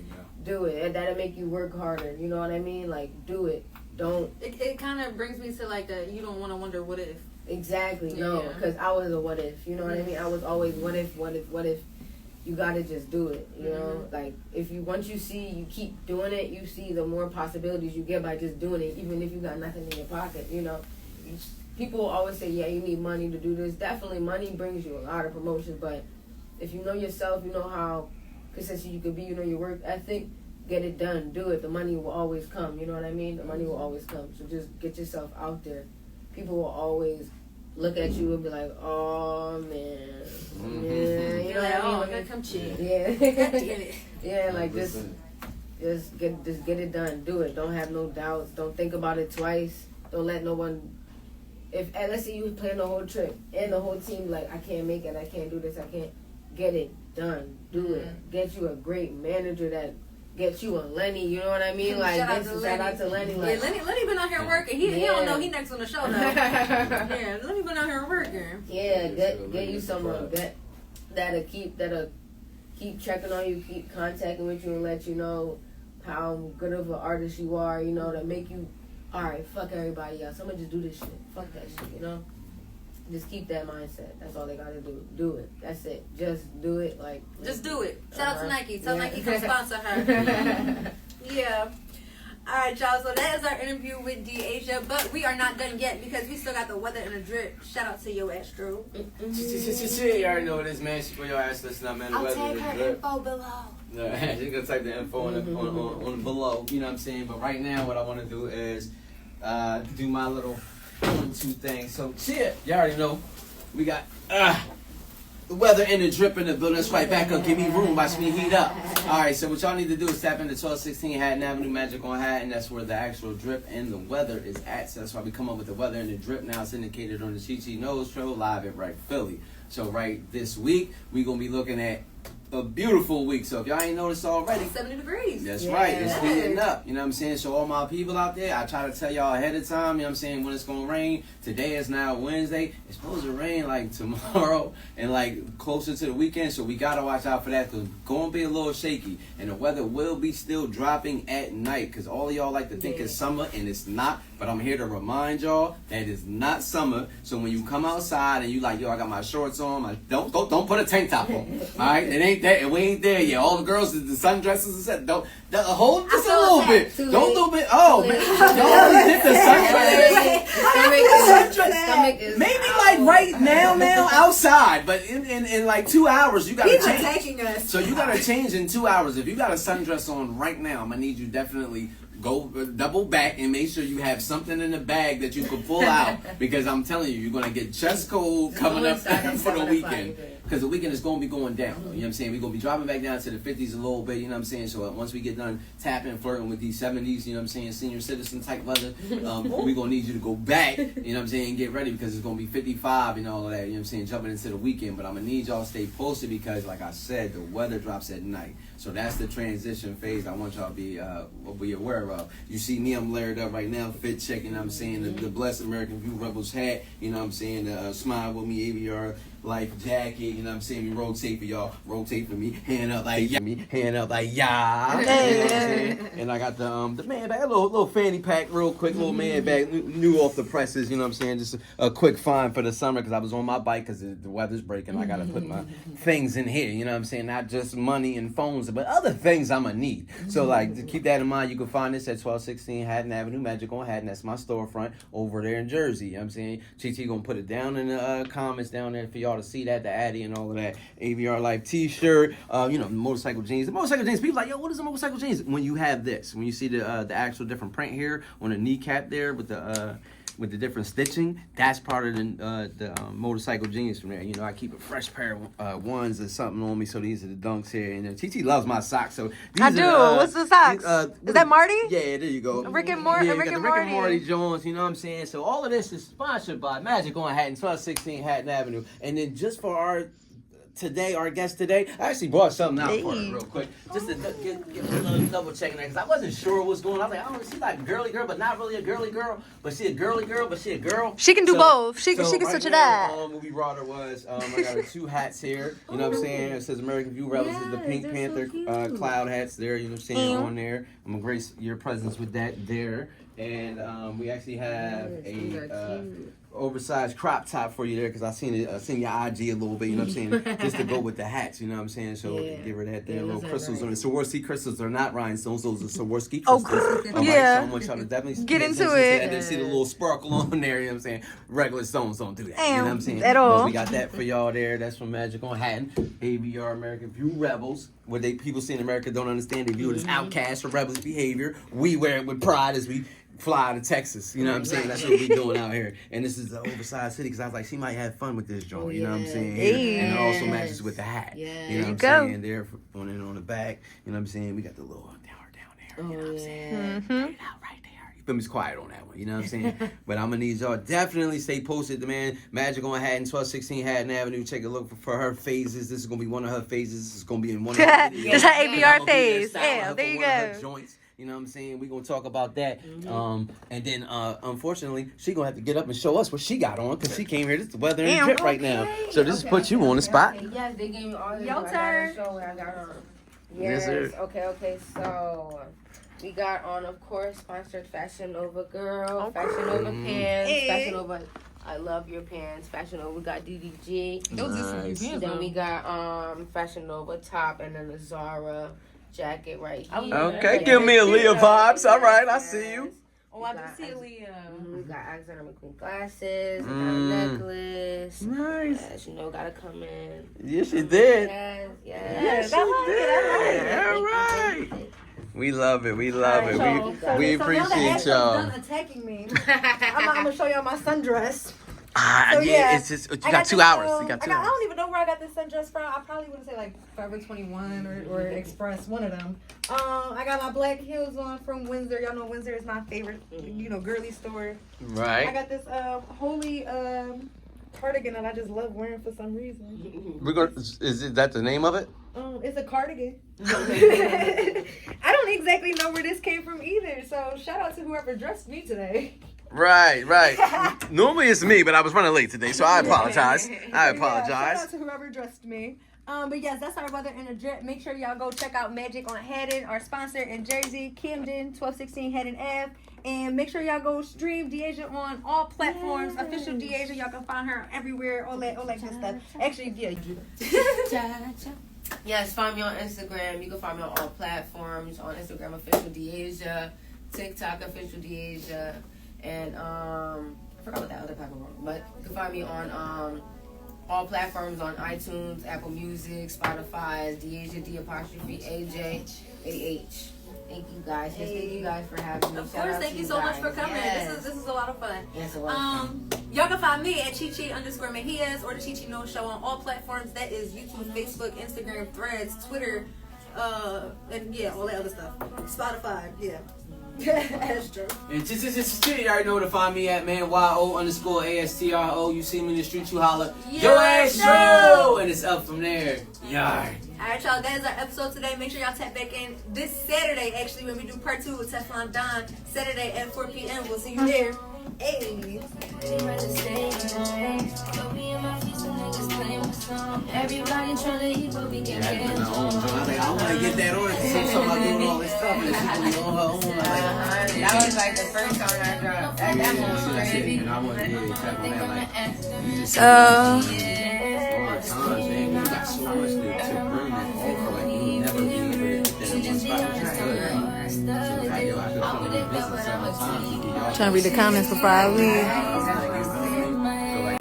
[SPEAKER 2] do it. That'll make you work harder. You know what I mean? Like, do it. Don't.
[SPEAKER 1] It kind of brings me to, like, you don't want to wonder what if.
[SPEAKER 2] Exactly. No, because I was a what if. You know what I mean? I was always what if. You gotta just do it. You know, like, once you keep doing it, you see the more possibilities you get by just doing it, even if you got nothing in your pocket. People always say, yeah, you need money to do this. Definitely, money brings you a lot of promotions, but if you know yourself, you know how consistent you could be, your work ethic, get it done, do it. The money will always come, you know what I mean? The money will always come. So just get yourself out there. People will always look at you and be like, oh, man. Yeah, you know what I mean?
[SPEAKER 1] I gotta come check.
[SPEAKER 2] Yeah. Yeah, like, just get it done. Do it. Don't have no doubts. Don't think about it twice. Don't let no one... Let's say you plan the whole trip and the whole team, like, I can't make it, I can't do this, I can't. get it done. Do it. Get you a great manager that gets you on Lenny. You know what I mean? Like, shout out to Lenny. Like,
[SPEAKER 1] yeah, Lenny been out here working. He don't know he next on the show now. Yeah, Lenny been out here working.
[SPEAKER 2] Yeah, get you someone that'll keep checking on you, keep contacting with you, and let you know how good of an artist you are. You know, to make you, all right, fuck everybody else. I'm gonna just do this shit. Fuck that shit. You know. Just keep that mindset. That's all they gotta do. Do it. That's it. Just do it. Like,
[SPEAKER 1] just do it. Shout out to Nike. Tell Nike come sponsor her. Yeah. All right, y'all. So that is our interview with Deasia, but we are not done yet because we still got the weather and the drip. Shout out to Yo Astro.
[SPEAKER 3] You already know what it is, man. She put your ass listen up, man. The
[SPEAKER 1] I'll
[SPEAKER 3] weather
[SPEAKER 1] tag
[SPEAKER 3] and the
[SPEAKER 1] her
[SPEAKER 3] drip.
[SPEAKER 1] info below.
[SPEAKER 3] Yeah, she's gonna type the info on below. You know what I'm saying? But right now, what I want to do is do my little 1-2 things. So shit, you already know. We got the weather and the drip in the building. Let's right back up. Give me room. Watch me heat up. All right. So what y'all need to do is tap into 1216 Hatton Avenue Magic on Hatton. That's where the actual drip and the weather is at. So that's why we come up with the weather and the drip. Now it's indicated on the Chichi Nose Show live at Right Philly. So right this week we gonna be looking at a beautiful week. So if y'all ain't noticed already,
[SPEAKER 1] 70 degrees.
[SPEAKER 3] That's right. It's heating up. You know what I'm saying? So all my people out there, I try to tell y'all ahead of time, you know what I'm saying, when it's going to rain. Today is now Wednesday. It's supposed to rain like tomorrow and like closer to the weekend. So we got to watch out for that because it's going to be a little shaky. And the weather will be still dropping at night because all of y'all like to think it's summer and it's not. But I'm here to remind y'all that it's not summer. So when you come outside and you like, yo, I got my shorts on, don't put a tank top on. All right? It ain't that. We ain't there yet. All the girls, the sundresses and stuff. Don't hold just a little bit. Don't do it. Oh, man. Don't dip the sundress. Maybe like right now outside. But in like 2 hours, you got to change.
[SPEAKER 1] Taking us.
[SPEAKER 3] So you got to change in 2 hours. If you got a sundress on right now, I'm going to need you definitely go double back and make sure you have something in the bag that you can pull out because I'm telling you, you're going to get chest cold coming up for the weekend. Because the weekend is going to be going down. You know what I'm saying? We're going to be dropping back down to the 50s a little bit. You know what I'm saying? So once we get done tapping, flirting with these 70s, you know what I'm saying, senior citizen type weather, we're going to need you to go back, you know what I'm saying, and get ready because it's going to be 55 and all of that, you know what I'm saying, jumping into the weekend. But I'm going to need y'all to stay posted because, like I said, the weather drops at night. So that's the transition phase I want y'all to be aware of. You see me, I'm layered up right now, fit check, you know what I'm saying, the Blessed American View Rebels hat, you know what I'm saying, the Smile With Me AVR life jacket, you know what I'm saying, we rotate for y'all, rotate for me, hand up like yeah, yeah. Hey. And I got the man bag, a little fanny pack real quick, little man bag, new off the presses, you know what I'm saying, just a quick find for the summer because I was on my bike because the weather's breaking, I gotta put my things in here, you know what I'm saying, not just money and phones, but other things I'm gonna need. So like, to keep that in mind, you can find this at 1216 Hatton Avenue Magic on Hatton. That's my storefront over there in Jersey. You know what I'm saying? Chichi gonna put it down in the comments down there for y'all to see that, the Addy and all of that. AVR Life t-shirt, you know, motorcycle jeans. The motorcycle jeans, people like, yo, what is a motorcycle jeans? When you have this, when you see the actual different print here on the kneecap there with the different stitching, that's part of the motorcycle jeans from there. You know, I keep a fresh pair of ones or something on me, so these are the dunks here. And Chichi loves my socks, so these
[SPEAKER 4] I do. What's the socks? Is that Marty?
[SPEAKER 3] Yeah, there you go.
[SPEAKER 4] Rick and Morty.
[SPEAKER 3] Yeah, Rick and Morty Jones. You know what I'm saying? So all of this is sponsored by Magic on Hatton, 1216 Hatton Avenue. And then just for our guest today, I actually brought something out for her real quick, just to get a little double checking that, because I wasn't sure what's going on. I was like, oh, she's like a girly girl, but not really a girly girl, but she a girly girl, but she a girl.
[SPEAKER 4] She can do both. She can
[SPEAKER 3] right
[SPEAKER 4] switch it
[SPEAKER 3] now,
[SPEAKER 4] up.
[SPEAKER 3] What we brought her was, I got her 2 hats here, you know what I'm saying, it says American View Rebels, the Pink Panther cloud hats there, you know what I'm saying, on there. I'm going to grace your presence with that there. And we actually have a oversized crop top for you there because I seen your IG a little bit, you know what I'm saying, just to go with the hats, you know what I'm saying, so give her that there, little crystals on it. Swarovski crystals are not rhinestones, those are Swarovski crystals.
[SPEAKER 4] Yeah.
[SPEAKER 3] So I want y'all to definitely
[SPEAKER 4] get into it.
[SPEAKER 3] And then see the little sparkle on there, you know what I'm saying. Regular stones don't do that, you know what I'm saying.
[SPEAKER 4] At all.
[SPEAKER 3] But we got that for y'all there. That's from Magic on Hatton. AVR American View Rebels. What people see in America don't understand. They view it as outcast or rebels behavior. We wear it with pride as we fly to Texas, you know what I'm saying? That's what we doing out here. And this is the oversized city because I was like, she might have fun with this joint, you know what I'm saying? And it also matches with the hat. You know what I'm saying? There on the back, you know what I'm saying? We got the little down there, you know what I'm saying? Put it out right there. You feel me, it's quiet on that one. You know what I'm saying? But I'm gonna need y'all definitely stay posted. The man Magic on Hatton, 1216 Hatton Avenue. Take a look for her phases. This is gonna be one of her phases. This is gonna be in one of her videos.
[SPEAKER 4] Just her ABR
[SPEAKER 3] I'm
[SPEAKER 4] phase.
[SPEAKER 3] styling
[SPEAKER 4] Yeah,
[SPEAKER 3] her
[SPEAKER 4] there
[SPEAKER 3] for
[SPEAKER 4] you
[SPEAKER 3] one of her
[SPEAKER 4] go.
[SPEAKER 3] joints. You know what I'm saying? We're gonna talk about that. And then unfortunately, she gonna have to get up and show us what she got on because she came here. This is the weather and drip right now. So this put you on the spot.
[SPEAKER 2] Yes, they gave me all this.
[SPEAKER 1] Your turn.
[SPEAKER 2] Show what I got on.
[SPEAKER 3] Yes,
[SPEAKER 2] Yes.
[SPEAKER 3] sir.
[SPEAKER 2] Okay. So we got on, of course, sponsored Fashion Nova girl, Fashion Nova pants,
[SPEAKER 1] Hey.
[SPEAKER 2] Fashion Nova. I love your pants. Fashion Nova. We got DDG.
[SPEAKER 3] Nice.
[SPEAKER 2] Then we got Fashion Nova top, and then the Zara jacket right here.
[SPEAKER 3] Okay, give me a Leah vibes. All right, I see you.
[SPEAKER 1] Oh, I can see Leah.
[SPEAKER 2] We got Alexander McQueen glasses. We got a necklace.
[SPEAKER 3] Nice.
[SPEAKER 2] Yes, gotta come in.
[SPEAKER 3] Yes, you did.
[SPEAKER 2] Yes.
[SPEAKER 3] Yes, you did. All right. We love it. We love it. We appreciate y'all.
[SPEAKER 1] Done attacking me. I'm gonna show y'all my sundress.
[SPEAKER 3] Yeah,
[SPEAKER 1] yeah,
[SPEAKER 3] it's just you got 2 hours. You got 2
[SPEAKER 1] I
[SPEAKER 3] hours.
[SPEAKER 1] don't even know where I got this sundress from. I probably would say like Forever 21 or Express, one of them. I got my black heels on from Windsor. Y'all know Windsor is my favorite, girly store. I
[SPEAKER 3] Right.
[SPEAKER 1] got this holy cardigan that I just love wearing for some reason.
[SPEAKER 3] We're gonna. Is that the name of it?
[SPEAKER 1] It's a cardigan. I don't exactly know where this came from either. So shout out to whoever dressed me today.
[SPEAKER 3] Right. Normally it's me, but I was running late today, so I apologize. I
[SPEAKER 1] Shout
[SPEAKER 3] apologize.
[SPEAKER 1] out to whoever dressed me. But yes, that's our weather in a drip. Make sure y'all go check out Magic on Haddon, our sponsor in Jersey, Camden, 1216 Haddon Ave. And make sure y'all go stream Deasia on all platforms. Yes. Official Deasia, y'all can find her everywhere. All that good stuff. Actually, yeah.
[SPEAKER 2] Yes, find me on Instagram. You can find me on all platforms. On Instagram, official Deasia, TikTok, official Deasia, and I forgot what that other platform was. But you can find me on all platforms on iTunes, Apple Music, Spotify, Deasia, D'_AJ, AH. Thank you guys. Yes, thank you guys for having me.
[SPEAKER 1] Of course, thank you so much for coming.
[SPEAKER 2] Yes.
[SPEAKER 1] This is a lot of fun.
[SPEAKER 2] Yes, it was.
[SPEAKER 1] Y'all can find me at Chichi_Mejias or the Chichi No Show on all platforms. That is YouTube, Facebook, Instagram, Threads, Twitter, and yeah, all that other stuff. Spotify, yeah. That's true.
[SPEAKER 3] And just you already know where to find me at, man. YO_ASTRO. You see me in the street, you holler. Yo ass show! And it's up from there. Yar.
[SPEAKER 1] Alright, y'all, that is our episode today. Make sure y'all tap back in this Saturday, actually, when we do part 2 with Teflon Don. Saturday at 4 p.m. We'll see you there. Hey.
[SPEAKER 5] Everybody trying to eat, but we can get it.
[SPEAKER 3] I want to get that on. So I'm doing all this stuff, and she's going to be on her own.
[SPEAKER 2] That was like the first song I dropped. That one was crazy.
[SPEAKER 3] And I want to really tap on that,
[SPEAKER 4] So,
[SPEAKER 3] all the time, man. You got so much to bring that over. Like, you never be able to get that in one spot. Which is good. So, like, yo, I feel so many business all the time.
[SPEAKER 4] trying to read the comments before I leave.